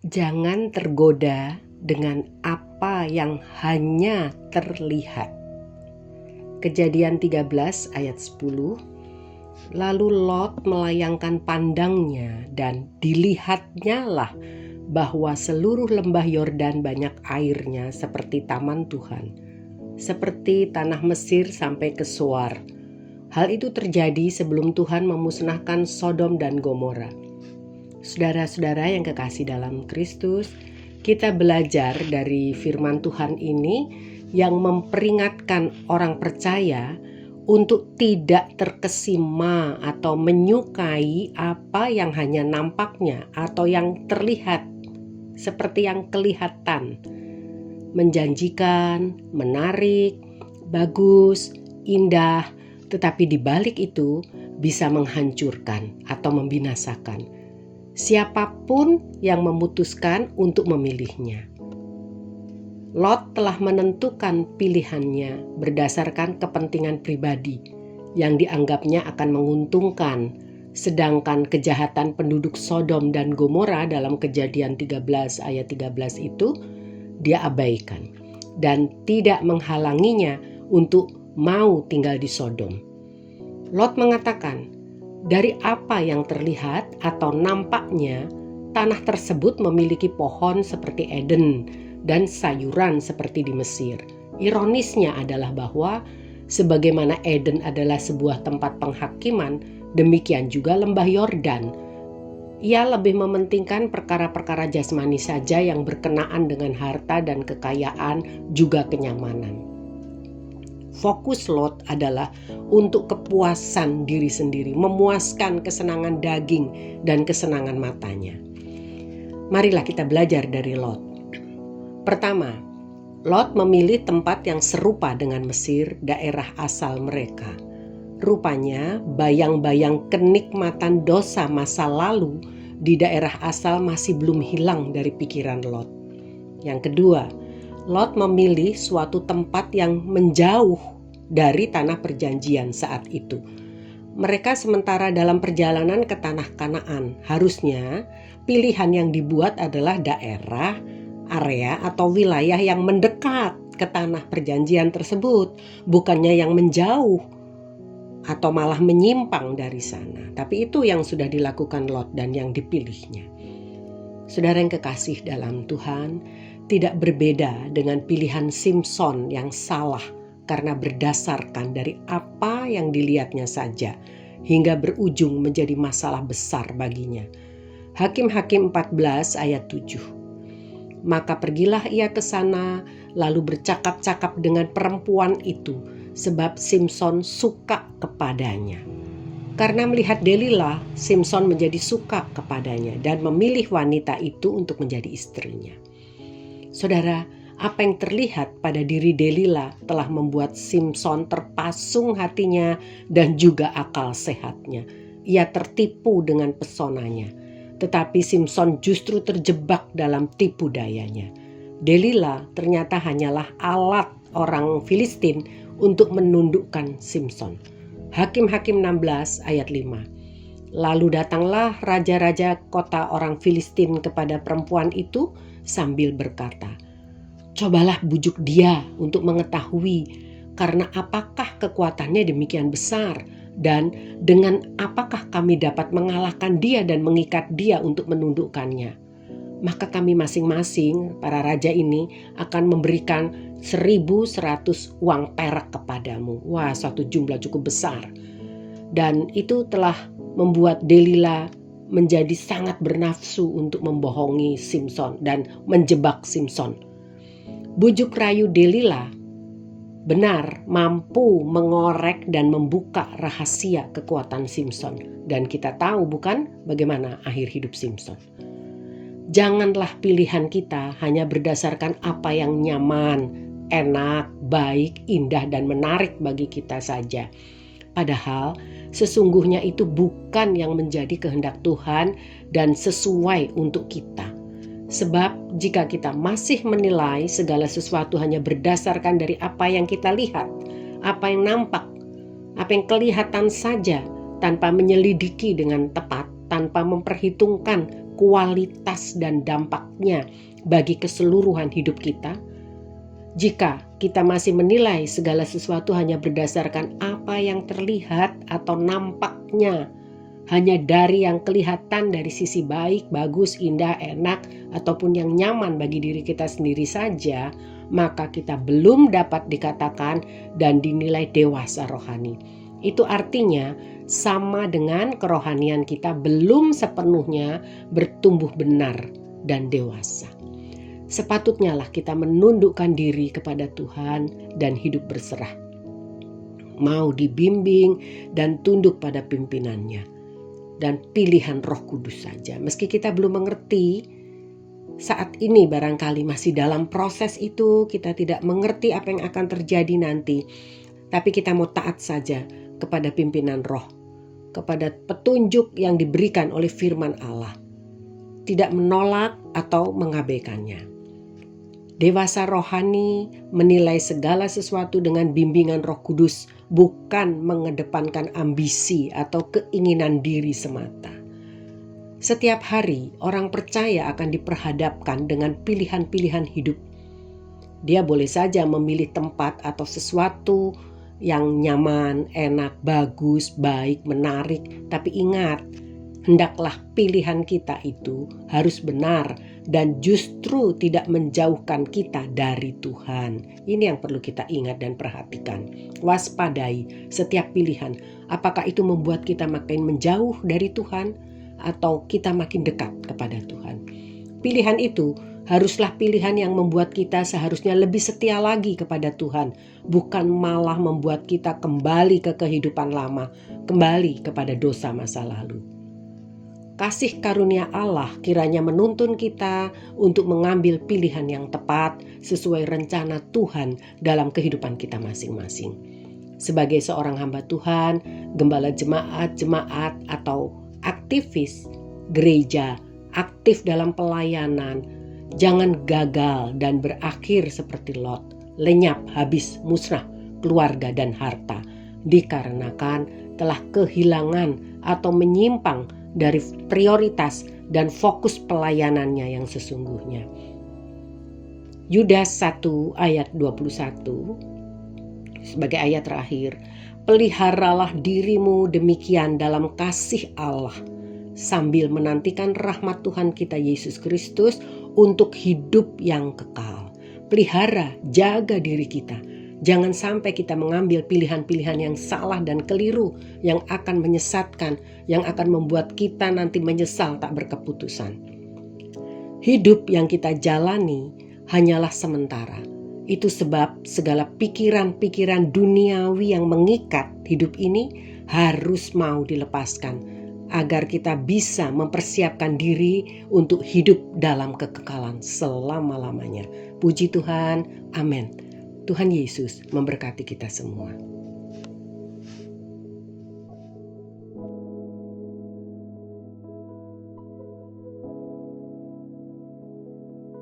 Jangan tergoda dengan apa yang hanya terlihat. Kejadian 13 ayat 10. Lalu Lot melayangkan pandangnya dan dilihatnya lah bahwa seluruh lembah Yordan banyak airnya seperti taman Tuhan, seperti tanah Mesir sampai ke Soar. Hal itu terjadi sebelum Tuhan memusnahkan Sodom dan Gomora. Saudara-saudara yang kekasih dalam Kristus, kita belajar dari firman Tuhan ini yang memperingatkan orang percaya untuk tidak terkesima atau menyukai apa yang hanya nampaknya atau yang terlihat seperti yang kelihatan, menjanjikan, menarik, bagus, indah, tetapi di balik itu bisa menghancurkan atau membinasakan siapapun yang memutuskan untuk memilihnya. Lot telah menentukan pilihannya berdasarkan kepentingan pribadi yang dianggapnya akan menguntungkan, sedangkan kejahatan penduduk Sodom dan Gomora dalam Kejadian 13 ayat 13 itu dia abaikan dan tidak menghalanginya untuk mau tinggal di Sodom. Lot mengatakan, dari apa yang terlihat atau nampaknya, tanah tersebut memiliki pohon seperti Eden dan sayuran seperti di Mesir. Ironisnya adalah bahwa sebagaimana Eden adalah sebuah tempat penghakiman, demikian juga lembah Yordan. Ia lebih mementingkan perkara-perkara jasmani saja yang berkenaan dengan harta dan kekayaan, juga kenyamanan. Fokus Lot adalah untuk kepuasan diri sendiri, memuaskan kesenangan daging dan kesenangan matanya. Marilah kita belajar dari Lot. Pertama, Lot memilih tempat yang serupa dengan Mesir, daerah asal mereka. Rupanya bayang-bayang kenikmatan dosa masa lalu di daerah asal masih belum hilang dari pikiran Lot. Yang kedua, Lot memilih suatu tempat yang menjauh dari tanah perjanjian saat itu. Mereka sementara dalam perjalanan ke tanah Kanaan. Harusnya pilihan yang dibuat adalah daerah, area atau wilayah yang mendekat ke tanah perjanjian tersebut, bukannya yang menjauh atau malah menyimpang dari sana. Tapi itu yang sudah dilakukan Lot dan yang dipilihnya. Saudara yang kekasih dalam Tuhan, tidak berbeda dengan pilihan Simson yang salah karena berdasarkan dari apa yang dilihatnya saja hingga berujung menjadi masalah besar baginya. Hakim-Hakim 14 ayat 7. Maka pergilah ia ke sana lalu bercakap-cakap dengan perempuan itu sebab Simson suka kepadanya. Karena melihat Delila, Simson menjadi suka kepadanya dan memilih wanita itu untuk menjadi istrinya. Saudara, apa yang terlihat pada diri Delila telah membuat Simson terpasung hatinya dan juga akal sehatnya. Ia tertipu dengan pesonanya, tetapi Simson justru terjebak dalam tipu dayanya. Delila ternyata hanyalah alat orang Filistin untuk menundukkan Simson. Hakim-Hakim 16 ayat 5. Lalu datanglah raja-raja kota orang Filistin kepada perempuan itu sambil berkata, cobalah bujuk dia untuk mengetahui karena apakah kekuatannya demikian besar dan dengan apakah kami dapat mengalahkan dia dan mengikat dia untuk menundukkannya. Maka kami masing-masing para raja ini akan memberikan 1.100 uang perak kepadamu. Wah, suatu jumlah cukup besar. Dan itu telah membuat Delila menjadi sangat bernafsu untuk membohongi Simson dan menjebak Simson. Bujuk rayu Delila benar mampu mengorek dan membuka rahasia kekuatan Simson. Dan kita tahu bukan bagaimana akhir hidup Simson. Janganlah pilihan kita hanya berdasarkan apa yang nyaman, enak, baik, indah, dan menarik bagi kita saja. Padahal sesungguhnya itu bukan yang menjadi kehendak Tuhan dan sesuai untuk kita. Sebab jika kita masih menilai segala sesuatu hanya berdasarkan dari apa yang kita lihat, apa yang nampak, apa yang kelihatan saja, tanpa menyelidiki dengan tepat, tanpa memperhitungkan kualitas dan dampaknya bagi keseluruhan hidup kita? Jika kita masih menilai segala sesuatu hanya berdasarkan apa yang terlihat atau nampaknya, hanya dari yang kelihatan dari sisi baik, bagus, indah, enak, ataupun yang nyaman bagi diri kita sendiri saja, maka kita belum dapat dikatakan dan dinilai dewasa rohani. Itu artinya sama dengan kerohanian kita belum sepenuhnya bertumbuh benar dan dewasa. Sepatutnya lah kita menundukkan diri kepada Tuhan dan hidup berserah. Mau dibimbing dan tunduk pada pimpinannya dan pilihan Roh Kudus saja. Meski kita belum mengerti, saat ini barangkali masih dalam proses itu, kita tidak mengerti apa yang akan terjadi nanti. Tapi kita mau taat saja kepada pimpinan Roh, kepada petunjuk yang diberikan oleh firman Allah. Tidak menolak atau mengabaikannya. Dewasa rohani menilai segala sesuatu dengan bimbingan Roh Kudus, bukan mengedepankan ambisi atau keinginan diri semata. Setiap hari orang percaya akan diperhadapkan dengan pilihan-pilihan hidup. Dia boleh saja memilih tempat atau sesuatu yang nyaman, enak, bagus, baik, menarik. Tapi ingat, hendaklah pilihan kita itu harus benar dan justru tidak menjauhkan kita dari Tuhan. Ini yang perlu kita ingat dan perhatikan. Waspadai setiap pilihan. Apakah itu membuat kita makin menjauh dari Tuhan atau kita makin dekat kepada Tuhan? Pilihan itu haruslah pilihan yang membuat kita seharusnya lebih setia lagi kepada Tuhan, bukan malah membuat kita kembali ke kehidupan lama, kembali kepada dosa masa lalu. Kasih karunia Allah kiranya menuntun kita untuk mengambil pilihan yang tepat sesuai rencana Tuhan dalam kehidupan kita masing-masing. Sebagai seorang hamba Tuhan, gembala jemaat atau aktivis gereja, aktif dalam pelayanan, jangan gagal dan berakhir seperti Lot, lenyap, habis, musnah keluarga dan harta, dikarenakan telah kehilangan atau menyimpang dari prioritas dan fokus pelayanannya yang sesungguhnya. Yudas 1 ayat 21 sebagai ayat terakhir, peliharalah dirimu demikian dalam kasih Allah, sambil menantikan rahmat Tuhan kita Yesus Kristus untuk hidup yang kekal. Pelihara, jaga diri kita. Jangan sampai kita mengambil pilihan-pilihan yang salah dan keliru, yang akan menyesatkan, yang akan membuat kita nanti menyesal tak berkeputusan. Hidup yang kita jalani hanyalah sementara. Itu sebab segala pikiran-pikiran duniawi yang mengikat hidup ini harus mau dilepaskan, agar kita bisa mempersiapkan diri untuk hidup dalam kekekalan selama-lamanya. Puji Tuhan, amin. Tuhan Yesus memberkati kita semua.